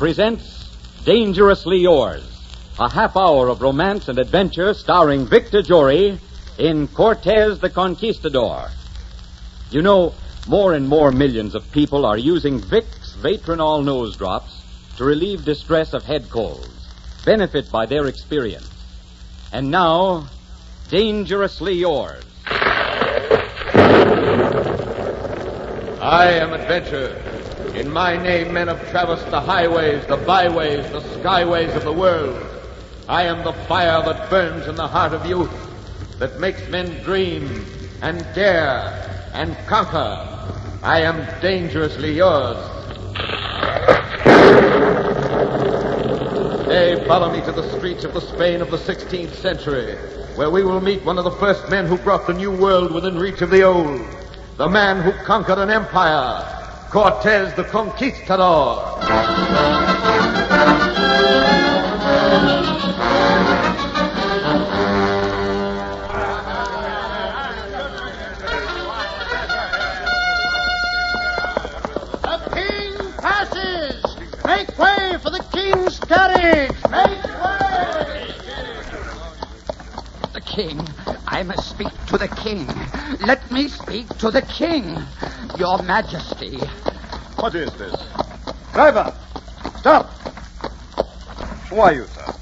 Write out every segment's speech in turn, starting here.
presents Dangerously Yours, a half hour of romance and adventure starring Victor Jory in Cortez the Conquistador. You know, more and more millions of people are using Vicks Vatronol nose drops to relieve distress of head colds, benefit by their experience. And now, Dangerously Yours. I am Adventure. In my name, men have traversed the highways, the byways, the skyways of the world. I am the fire that burns in the heart of youth, that makes men dream and dare and conquer. I am dangerously yours. Hey, follow me to the streets of the Spain of the 16th century, where we will meet one of the first men who brought the new world within reach of the old. The man who conquered an empire, Cortez the Conquistador. The king passes! Make way for the king's carriage! Make way! The king. I must speak to the king. Let me speak to the king. Your Majesty. What is this? Driver! Stop! Who are you, sir?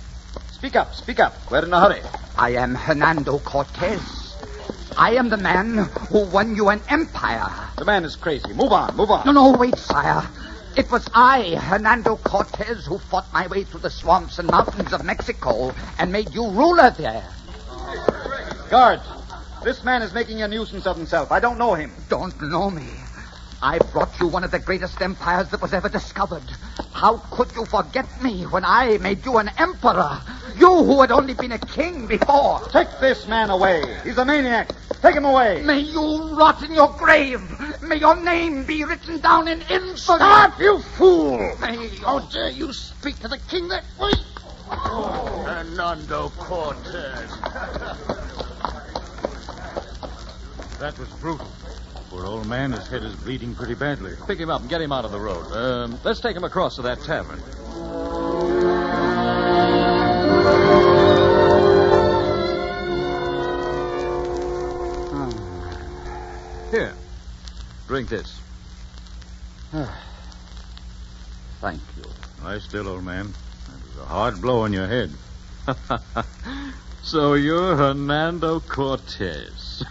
Speak up, speak up. We're in a hurry. I am Hernando Cortez. I am the man who won you an empire. The man is crazy. Move on, move on. No, wait, sire. It was I, Hernando Cortez, who fought my way through the swamps and mountains of Mexico and made you ruler there. Guards, this man is making a nuisance of himself. I don't know him. Don't know me. I brought you one of the greatest empires that was ever discovered. How could you forget me when I made you an emperor? You who had only been a king before. Take this man away. He's a maniac. Take him away. May you rot in your grave. May your name be written down in infamy. Stop, you fool! May How dare you speak to the king that way? Hernando Cortez. That was brutal. Poor old man, his head is bleeding pretty badly. Pick him up and get him out of the road. Let's take him across to that tavern. Here. Drink this. Thank you. Lie still, old man. That was a hard blow on your head. So you're Hernando Cortez.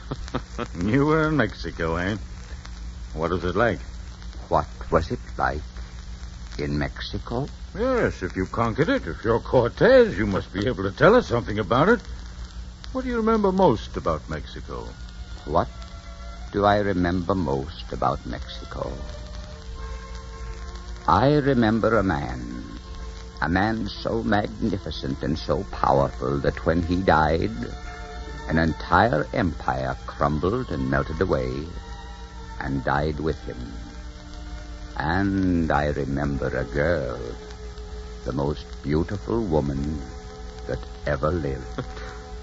You were in Mexico, eh? What was it like? What was it like in Mexico? Yes, if you conquered it, if you're Cortez, you must be able to tell us something about it. What do you remember most about Mexico? What do I remember most about Mexico? I remember a man so magnificent and so powerful that when he died, an entire empire crumbled and melted away and died with him. And I remember a girl, the most beautiful woman that ever lived.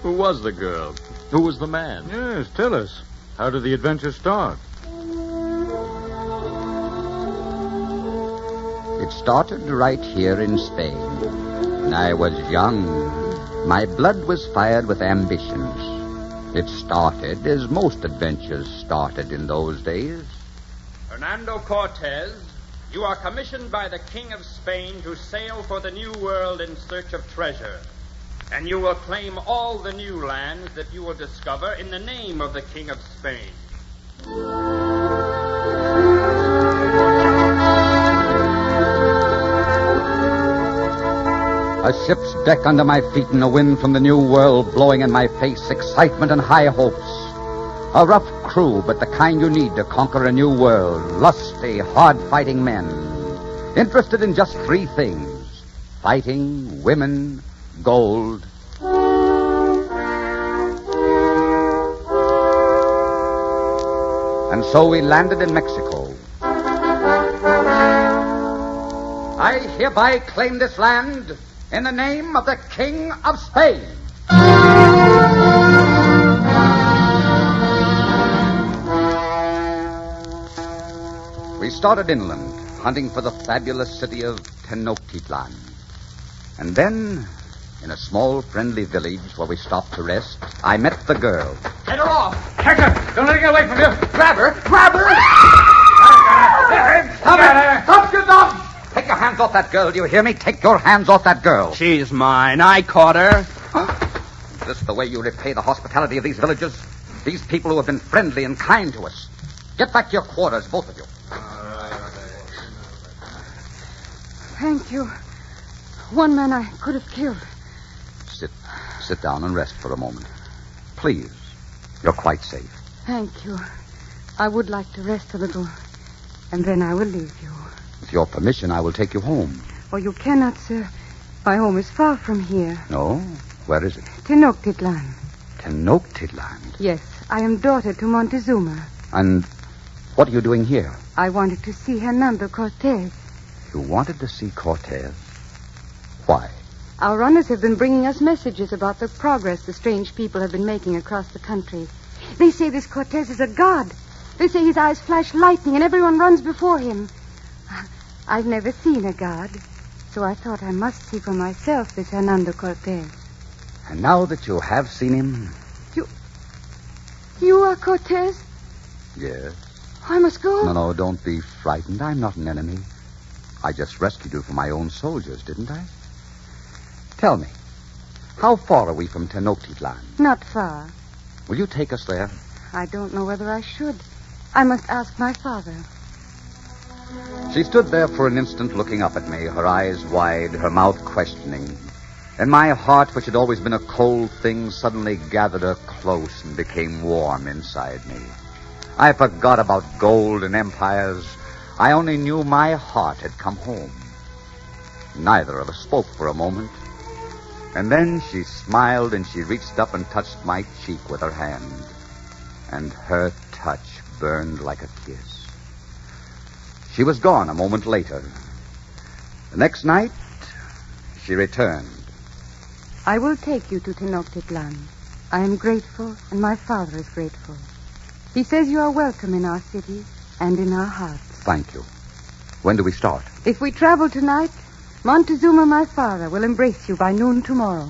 Who was the girl? Who was the man? Yes, tell us. How did the adventure start? It started right here in Spain. When I was young, my blood was fired with ambitions. It started as most adventures started in those days. Hernando Cortez, you are commissioned by the King of Spain to sail for the New World in search of treasure. And you will claim all the new lands that you will discover in the name of the King of Spain. A ship's deck under my feet and a wind from the new world blowing in my face, excitement and high hopes. A rough crew, but the kind you need to conquer a new world. Lusty, hard-fighting men. Interested in just three things: fighting, women, gold. And so we landed in Mexico. I hereby claim this land in the name of the King of Spain. We started inland, hunting for the fabulous city of Tenochtitlan. And then, in a small, friendly village where we stopped to rest, I met the girl. Get her off! Catch her! Don't let her get away from you! Grab her! Grab her! Stop it! Stop, you dog! Take your hands off that girl, do you hear me? Take your hands off that girl. She's mine. I caught her. Is this the way you repay the hospitality of these villagers? These people who have been friendly and kind to us. Get back to your quarters, both of you. Thank you. One man I could have killed. Sit down and rest for a moment. Please. You're quite safe. Thank you. I would like to rest a little, and then I will leave you. With your permission, I will take you home. Oh, you cannot, sir. My home is far from here. No? Where is it? Tenochtitlan. Tenochtitlan? Yes, I am daughter to Montezuma. And what are you doing here? I wanted to see Hernando Cortez. You wanted to see Cortez? Why? Our runners have been bringing us messages about the progress the strange people have been making across the country. They say this Cortez is a god. They say his eyes flash lightning and everyone runs before him. I've never seen a god, so I thought I must see for myself this Hernando Cortez. And now that you have seen him... You are Cortez? Yes. I must go. No, don't be frightened. I'm not an enemy. I just rescued you from my own soldiers, didn't I? Tell me, how far are we from Tenochtitlan? Not far. Will you take us there? I don't know whether I should. I must ask my father. She stood there for an instant looking up at me, her eyes wide, her mouth questioning. And my heart, which had always been a cold thing, suddenly gathered her close and became warm inside me. I forgot about gold and empires. I only knew my heart had come home. Neither of us spoke for a moment. And then she smiled and she reached up and touched my cheek with her hand. And her touch burned like a kiss. She was gone a moment later. The next night, she returned. I will take you to Tenochtitlan. I am grateful, and my father is grateful. He says you are welcome in our city and in our hearts. Thank you. When do we start? If we travel tonight, Montezuma, my father, will embrace you by noon tomorrow.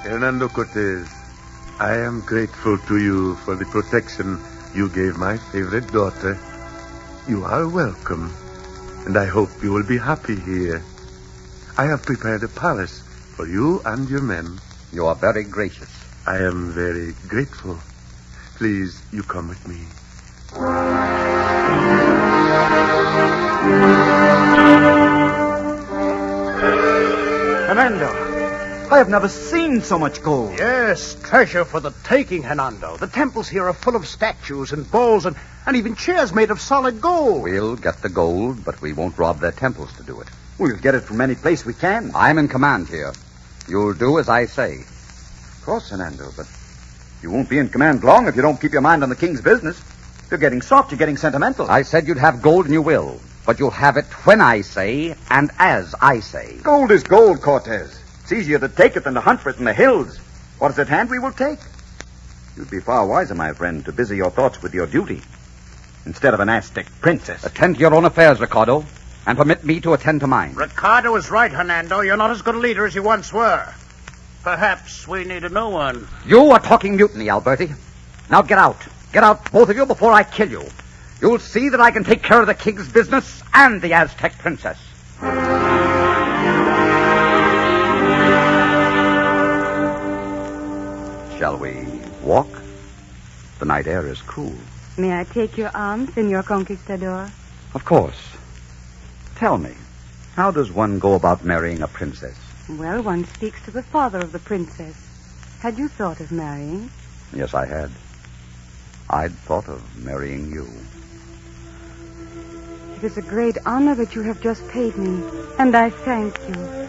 Hernando Cortez, I am grateful to you for the protection you gave my favorite daughter. You are welcome, and I hope you will be happy here. I have prepared a palace for you and your men. You are very gracious. I am very grateful. Please, you come with me. Hernando, I have never seen so much gold. Yes, treasure for the taking, Hernando. The temples here are full of statues and bowls and even chairs made of solid gold. We'll get the gold, but we won't rob their temples to do it. We'll get it from any place we can. I'm in command here. You'll do as I say. Of course, Hernando, but you won't be in command long if you don't keep your mind on the king's business. You're getting soft, you're getting sentimental. I said you'd have gold, and you will. But you'll have it when I say and as I say. Gold is gold, Cortez. It's easier to take it than to hunt for it in the hills. What is at hand we will take. You'd be far wiser, my friend, to busy your thoughts with your duty instead of an Aztec princess. Attend to your own affairs, Ricardo, and permit me to attend to mine. Ricardo is right, Hernando. You're not as good a leader as you once were. Perhaps we need a new one. You are talking mutiny, Alberti. Now get out. Get out, both of you, before I kill you. You'll see that I can take care of the king's business and the Aztec princess. Shall we walk? The night air is cool. May I take your arm, Senor Conquistador? Of course. Tell me, how does one go about marrying a princess? Well, one speaks to the father of the princess. Had you thought of marrying? Yes, I had. I'd thought of marrying you. It is a great honor that you have just paid me, and I thank you.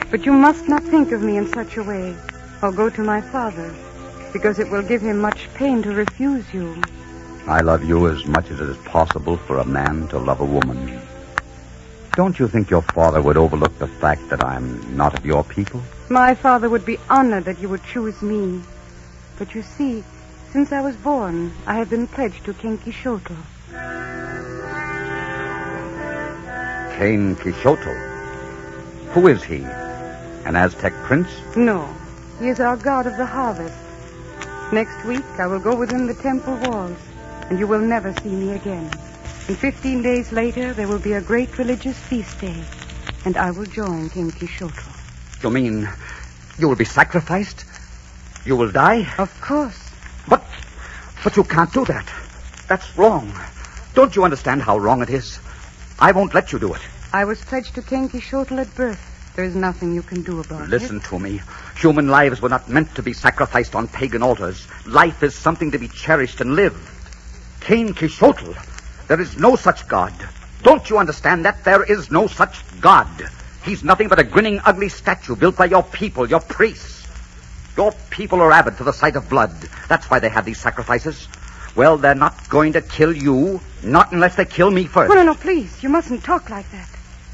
But you must not think of me in such a way, or go to my father, because it will give him much pain to refuse you. I love you as much as it is possible for a man to love a woman. Don't you think your father would overlook the fact that I'm not of your people? My father would be honored that you would choose me, But you see, since I was born, I have been pledged to King Quixote. King Quixote? Who is he? An Aztec prince? No, he is our god of the harvest. Next week, I will go within the temple walls, and you will never see me again. And 15 days later, there will be a great religious feast day, and I will join King Quixote. You mean you will be sacrificed? You will die? Of course. But you can't do that. That's wrong. Don't you understand how wrong it is? I won't let you do it. I was pledged to King Quixote at birth. There is nothing you can do about it. Listen to me. Human lives were not meant to be sacrificed on pagan altars. Life is something to be cherished and lived. King Quixote, there is no such god. Don't you understand that? There is no such god. He's nothing but a grinning, ugly statue built by your people, your priests. Your people are avid to the sight of blood. That's why they have these sacrifices. Well, they're not going to kill you, not unless they kill me first. No, please. You mustn't talk like that.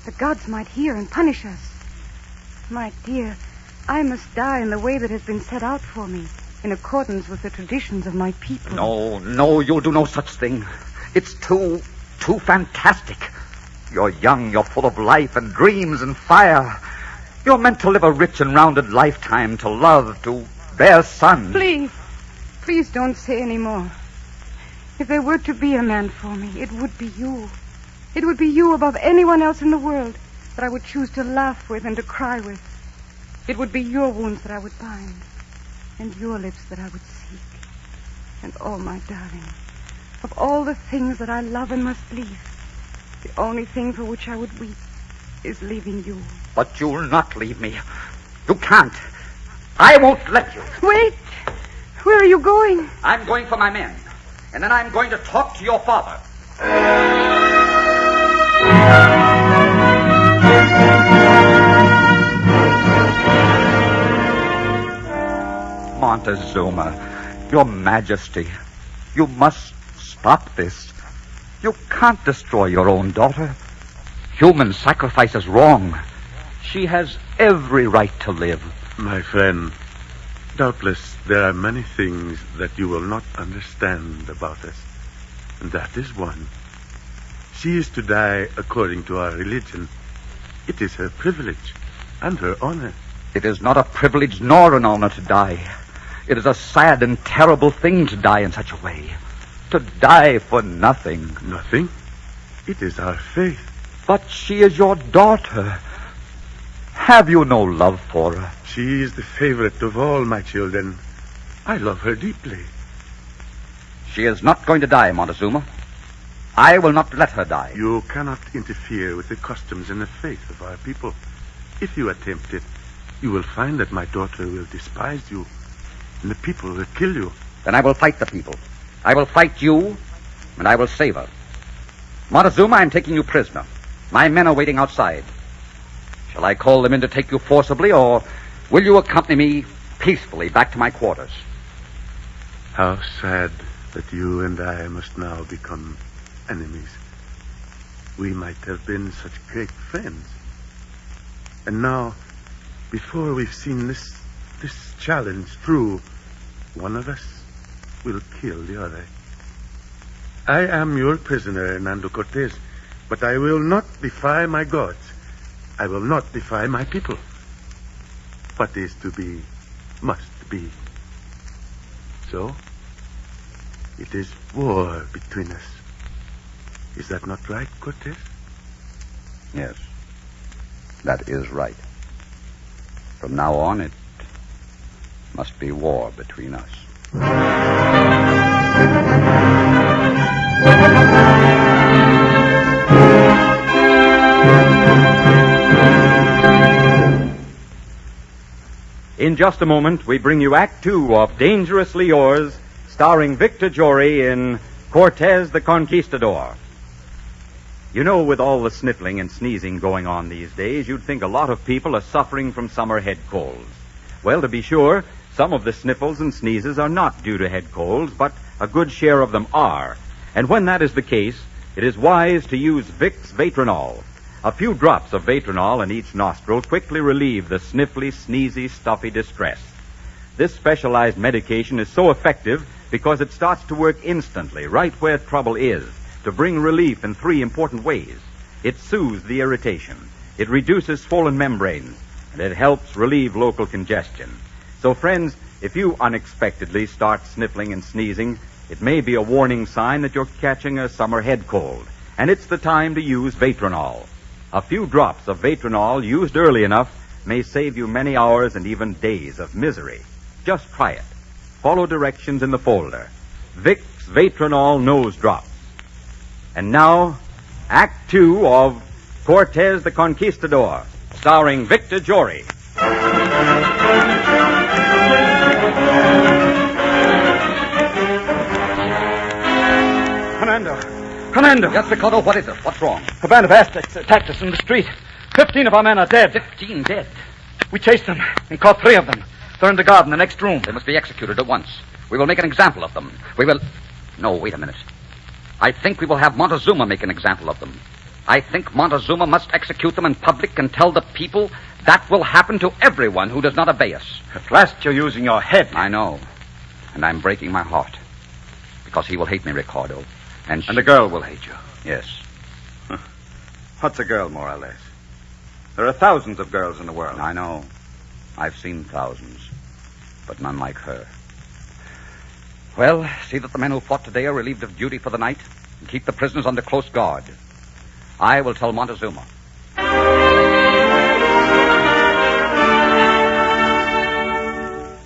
The gods might hear and punish us. My dear, I must die in the way that has been set out for me, in accordance with the traditions of my people. No, you'll do no such thing. It's too fantastic. You're young, you're full of life and dreams and fire. You're meant to live a rich and rounded lifetime, to love, to bear sons. Please don't say any more. If there were to be a man for me, it would be you. It would be you above anyone else in the world that I would choose to laugh with and to cry with. It would be your wounds that I would bind, and your lips that I would seek. And oh, my darling, of all the things that I love and must leave, the only thing for which I would weep is leaving you. But you'll not leave me. You can't. I won't let you. Wait! Where are you going? I'm going for my men, and then I'm going to talk to your father. Montezuma, Your Majesty, you must stop this. You can't destroy your own daughter. Human sacrifice is wrong. She has every right to live. My friend, doubtless there are many things that you will not understand about us. And that is one. She is to die according to our religion. It is her privilege and her honor. It is not a privilege nor an honor to die. It is a sad and terrible thing to die in such a way. To die for nothing. Nothing? It is our faith. But she is your daughter. Have you no love for her? She is the favorite of all my children. I love her deeply. She is not going to die, Montezuma. I will not let her die. You cannot interfere with the customs and the faith of our people. If you attempt it, you will find that my daughter will despise you, and the people will kill you. Then I will fight the people. I will fight you, and I will save her. Montezuma, I'm taking you prisoner. My men are waiting outside. Shall I call them in to take you forcibly, or will you accompany me peacefully back to my quarters? How sad that you and I must now become enemies. We might have been such great friends. And now, before we've seen this challenge through, one of us will kill the other. I am your prisoner, Hernando Cortez, but I will not defy my gods. I will not defy my people. What is to be, must be. So, it is war between us. Is that not right, Cortez? Yes, that is right. From now on, it must be war between us. In just a moment, we bring you Act Two of Dangerously Yours, starring Victor Jory in Cortez the Conquistador. You know, with all the sniffling and sneezing going on these days, you'd think a lot of people are suffering from summer head colds. Well, to be sure, some of the sniffles and sneezes are not due to head colds, but a good share of them are. And when that is the case, it is wise to use Vicks Matrinol. A few drops of Matrinol in each nostril quickly relieve the sniffly, sneezy, stuffy distress. This specialized medication is so effective because it starts to work instantly, right where trouble is, to bring relief in 3 important ways. It soothes the irritation, it reduces swollen membranes, and it helps relieve local congestion. So, friends, if you unexpectedly start sniffling and sneezing, it may be a warning sign that you're catching a summer head cold, and it's the time to use Vatronol. A few drops of Vatronol used early enough may save you many hours and even days of misery. Just try it. Follow directions in the folder. Vicks Vatronol Nose Drops. And now, Act 2 of Cortez the Conquistador, starring Victor Jory. Commando. Yes, Ricardo, what is it? What's wrong? A band of Aztecs attacked us in the street. 15 of our men are dead. 15 dead. We chased them and caught 3 of them. They're in the guard in the next room. They must be executed at once. We will make an example of them. We will... No, wait a minute. I think we will have Montezuma make an example of them. I think Montezuma must execute them in public and tell the people that will happen to everyone who does not obey us. At last you're using your head. I know. And I'm breaking my heart. Because he will hate me, Ricardo. And the girl will hate you. Yes. What's a girl, more or less? There are thousands of girls in the world. I know. I've seen thousands. But none like her. Well, see that the men who fought today are relieved of duty for the night and keep the prisoners under close guard. I will tell Montezuma.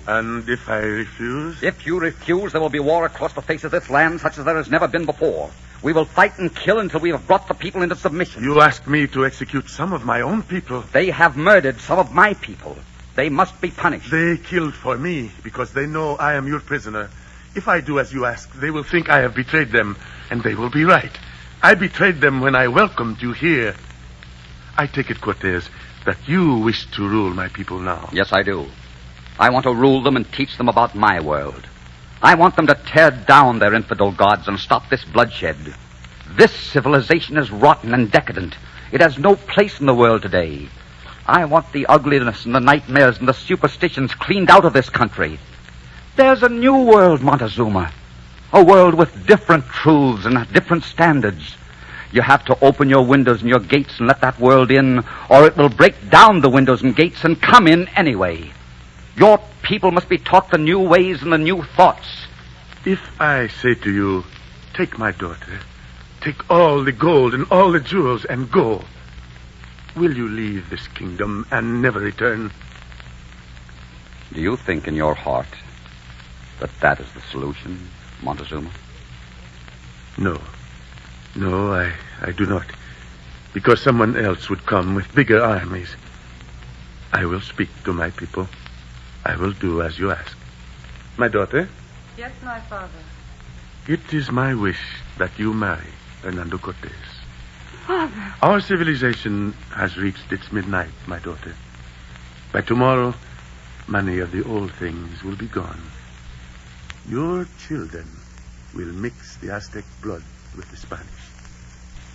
And if I refuse? If you refuse, there will be war across the face of this land such as there has never been before. We will fight and kill until we have brought the people into submission. You ask me to execute some of my own people. They have murdered some of my people. They must be punished. They killed for me because they know I am your prisoner. If I do as you ask, they will think I have betrayed them, and they will be right. I betrayed them when I welcomed you here. I take it, Cortez, that you wish to rule my people now. Yes, I do. I want to rule them and teach them about my world. I want them to tear down their infidel gods and stop this bloodshed. This civilization is rotten and decadent. It has no place in the world today. I want the ugliness and the nightmares and the superstitions cleaned out of this country. There's a new world, Montezuma. A world with different truths and different standards. You have to open your windows and your gates and let that world in, or it will break down the windows and gates and come in anyway. Your people must be taught the new ways and the new thoughts. If I say to you, take my daughter, take all the gold and all the jewels and go, will you leave this kingdom and never return? Do you think in your heart that that is the solution, Montezuma? No. No, I do not. Because someone else would come with bigger armies. I will speak to my people. I will do as you ask. My daughter? Yes, my father. It is my wish that you marry Hernando Cortez. Father. Our civilization has reached its midnight, my daughter. By tomorrow, many of the old things will be gone. Your children will mix the Aztec blood with the Spanish,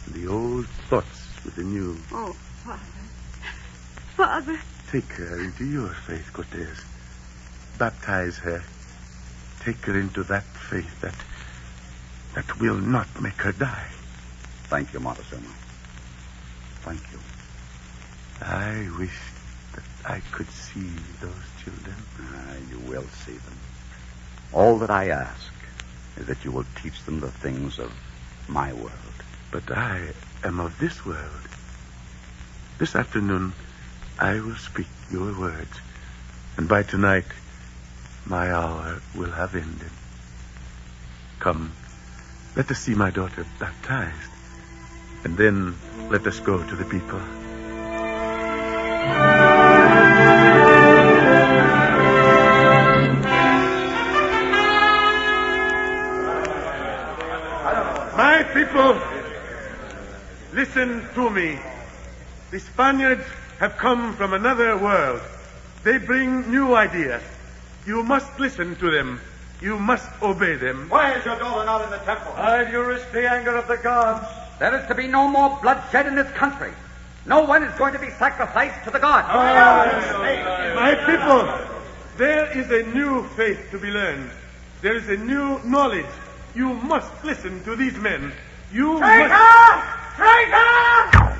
and the old thoughts with the new. Oh, Father. Father. Take her into your faith, Cortez. Baptize her. Take her into that faith that will not make her die. Thank you, Montezuma. Thank you. I wish that I could see those children. You will see them. All that I ask is that you will teach them the things of my world. But I am of this world. This afternoon, I will speak your words. And by tonight, my hour will have ended. Come, let us see my daughter baptized. And then let us go to the people. My people, listen to me. The Spaniards have come from another world. They bring new ideas. You must listen to them. You must obey them. Why is your daughter not in the temple? You risk the anger of the gods. There is to be no more bloodshed in this country. No one is going to be sacrificed to the gods. My people, There is a new faith to be learned. There is a new knowledge. You must listen to these men. You Traitor! must... Traitor!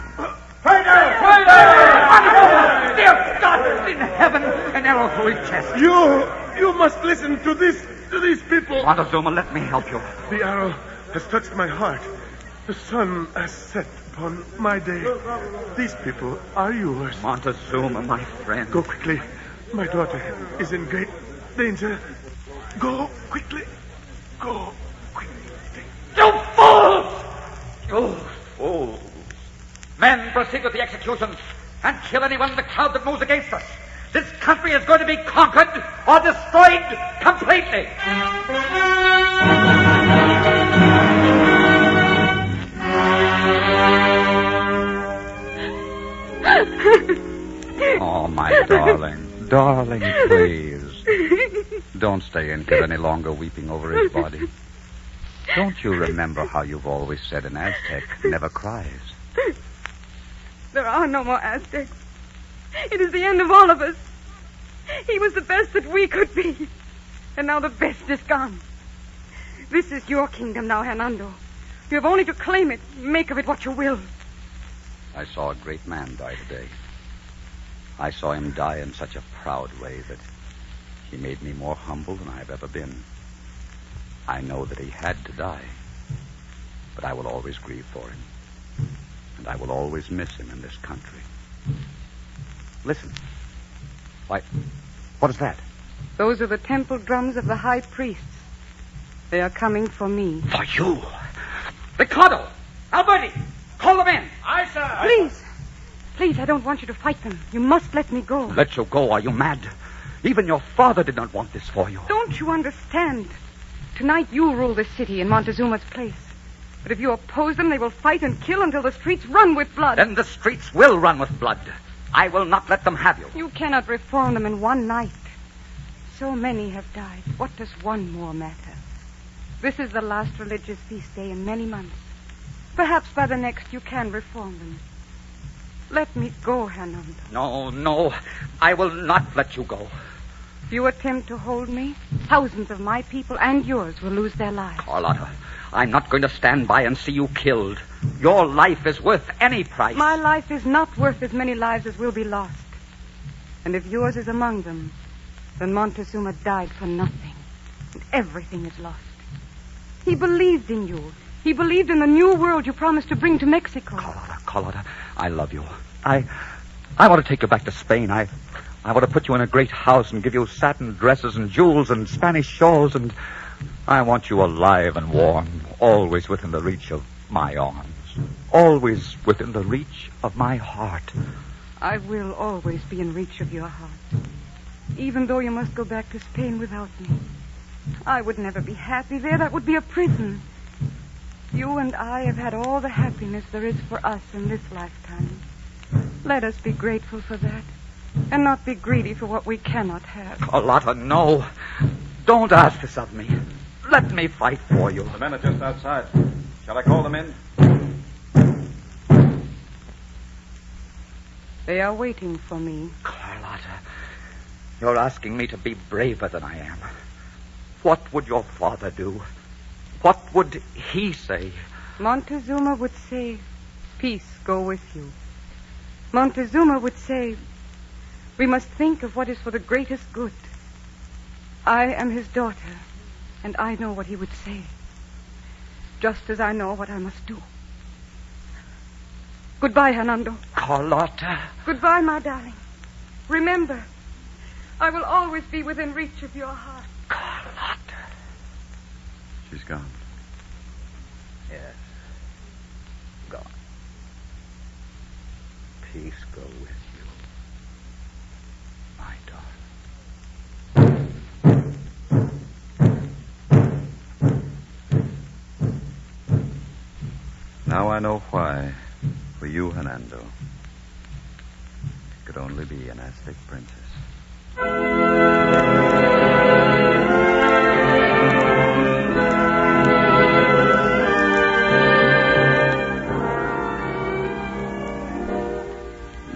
Dear God in heaven, an arrow through his chest. You must listen to these people. Montezuma, let me help you. The arrow has touched my heart. The sun has set upon my day. These people are yours. Montezuma, my friend. Go quickly. My daughter is in great danger. Go quickly. Go quickly. You fools! You fools. Men, proceed with the executions and kill anyone in the crowd that moves against us. This country is going to be conquered or destroyed completely. Oh, my darling. Darling, please. Don't stay in here any longer weeping over his body. Don't you remember how you've always said an Aztec never cries? There are no more Aztecs. It is the end of all of us. He was the best that we could be. And now the best is gone. This is your kingdom now, Hernando. You have only to claim it, make of it what you will. I saw a great man die today. I saw him die in such a proud way that he made me more humble than I have ever been. I know that he had to die, but I will always grieve for him. And I will always miss him in this country. Listen. Why, what is that? Those are the temple drums of the high priests. They are coming for me. For you? Ricardo! Alberti! Call them in! Aye, sir. Please. Please, I don't want you to fight them. You must let me go. Let you go? Are you mad? Even your father did not want this for you. Don't you understand? Tonight you rule the city in Montezuma's place. But if you oppose them, they will fight and kill until the streets run with blood. Then the streets will run with blood. I will not let them have you. You cannot reform them in one night. So many have died. What does one more matter? This is the last religious feast day in many months. Perhaps by the next you can reform them. Let me go, Hernando. No. I will not let you go. If you attempt to hold me, thousands of my people and yours will lose their lives. Carlotta, I'm not going to stand by and see you killed. Your life is worth any price. My life is not worth as many lives as will be lost. And if yours is among them, then Montezuma died for nothing. And everything is lost. He believed in you. He believed in the new world you promised to bring to Mexico. Carlotta, I love you. I want to take you back to Spain. I want to put you in a great house and give you satin dresses and jewels and Spanish shawls, and I want you alive and warm, always within the reach of my arms, always within the reach of my heart. I will always be in reach of your heart, even though you must go back to Spain without me. I would never be happy there. That would be a prison. You and I have had all the happiness there is for us in this lifetime. Let us be grateful for that, and not be greedy for what we cannot have. Carlotta, no. Don't ask this of me. Let me fight for you. The men are just outside. Shall I call them in? They are waiting for me. Carlotta, you're asking me to be braver than I am. What would your father do? What would he say? Montezuma would say, peace go with you. Montezuma would say, we must think of what is for the greatest good. I am his daughter, and I know what he would say, just as I know what I must do. Goodbye, Hernando. Carlotta. Goodbye, my darling. Remember, I will always be within reach of your heart. Carlotta. She's gone. Yes. Gone. Peace go with you, my darling. Now I know why, for you, Hernando, it could only be an Aztec princess.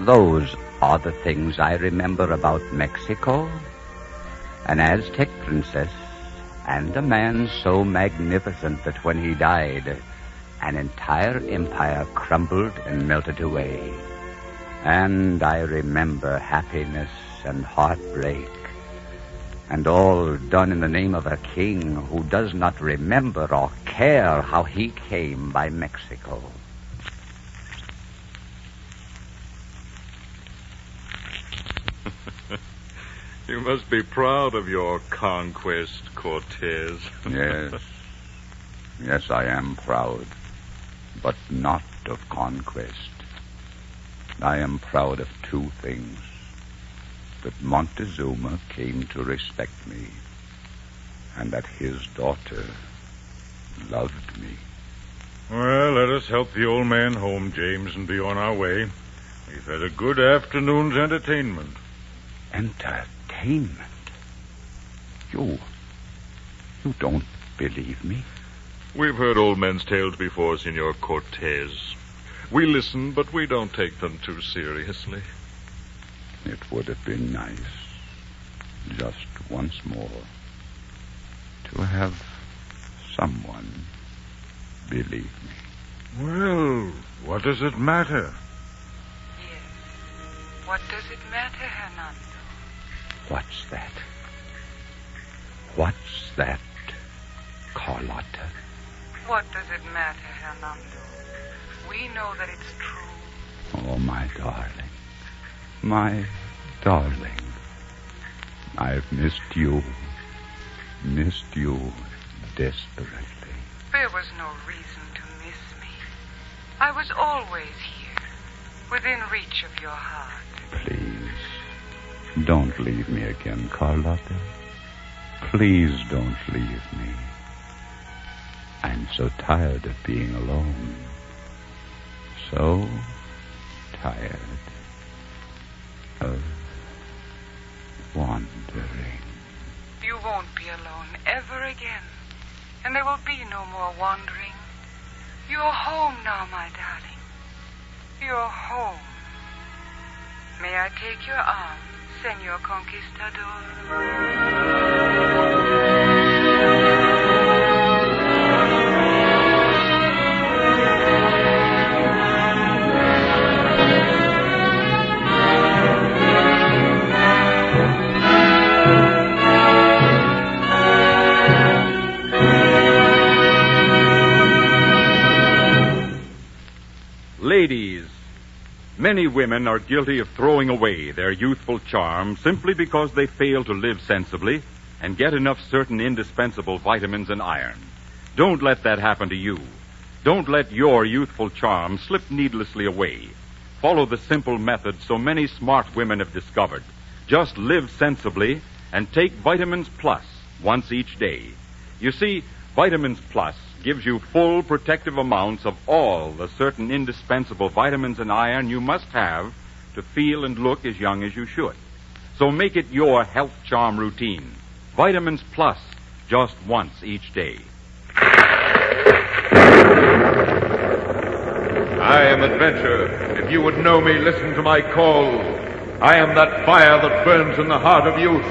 Those are the things I remember about Mexico. an Aztec princess, and a man so magnificent that when he died, an entire empire crumbled and melted away. And I remember happiness and heartbreak, and all done in the name of a king who does not remember or care how he came by Mexico. You must be proud of your conquest, Cortez. Yes. Yes, I am proud, but not of conquest. I am proud of two things. That Montezuma came to respect me, and that his daughter loved me. Well, let us help the old man home, James, and be on our way. We've had a good afternoon's entertainment. Entertainment? You don't believe me? We've heard old men's tales before, Senor Cortez. We listen, but we don't take them too seriously. It would have been nice, just once more, to have someone believe me. Well, what does it matter? Yes. What does it matter, Hernando? What's that? What's that, Carlotta? What does it matter, Hernando? We know that it's true. Oh, my darling. My darling. I've missed you. Missed you desperately. There was no reason to miss me. I was always here, within reach of your heart. Please, don't leave me again, Carlotta. Please don't leave me. I'm so tired of being alone. So tired of wandering. You won't be alone ever again. And there will be no more wandering. You're home now, my darling. You're home. May I take your arm, Senor Conquistador? Ladies, many women are guilty of throwing away their youthful charm simply because they fail to live sensibly and get enough certain indispensable vitamins and iron. Don't let that happen to you. Don't let your youthful charm slip needlessly away. Follow the simple method so many smart women have discovered. Just live sensibly and take Vitamins Plus once each day. You see, Vitamins Plus gives you full protective amounts of all the certain indispensable vitamins and iron you must have to feel and look as young as you should. So make it your health charm routine. Vitamins Plus, just once each day. I am Adventure. If you would know me, listen to my call. I am that fire that burns in the heart of youth,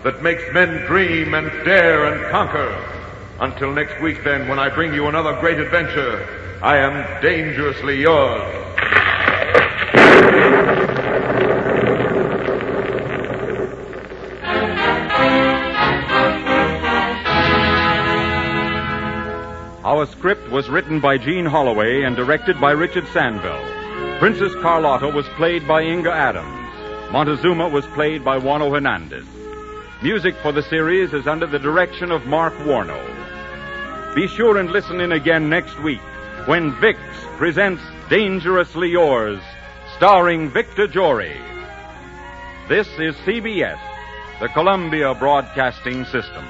that makes men dream and dare and conquer. Until next week, then, when I bring you another great adventure, I am dangerously yours. Our script was written by Gene Holloway and directed by Richard Sandville. Princess Carlotta was played by Inga Adams. Montezuma was played by Juano Hernandez. Music for the series is under the direction of Mark Warno. Be sure and listen in again next week when Vicks presents Dangerously Yours, starring Victor Jory. This is CBS, the Columbia Broadcasting System.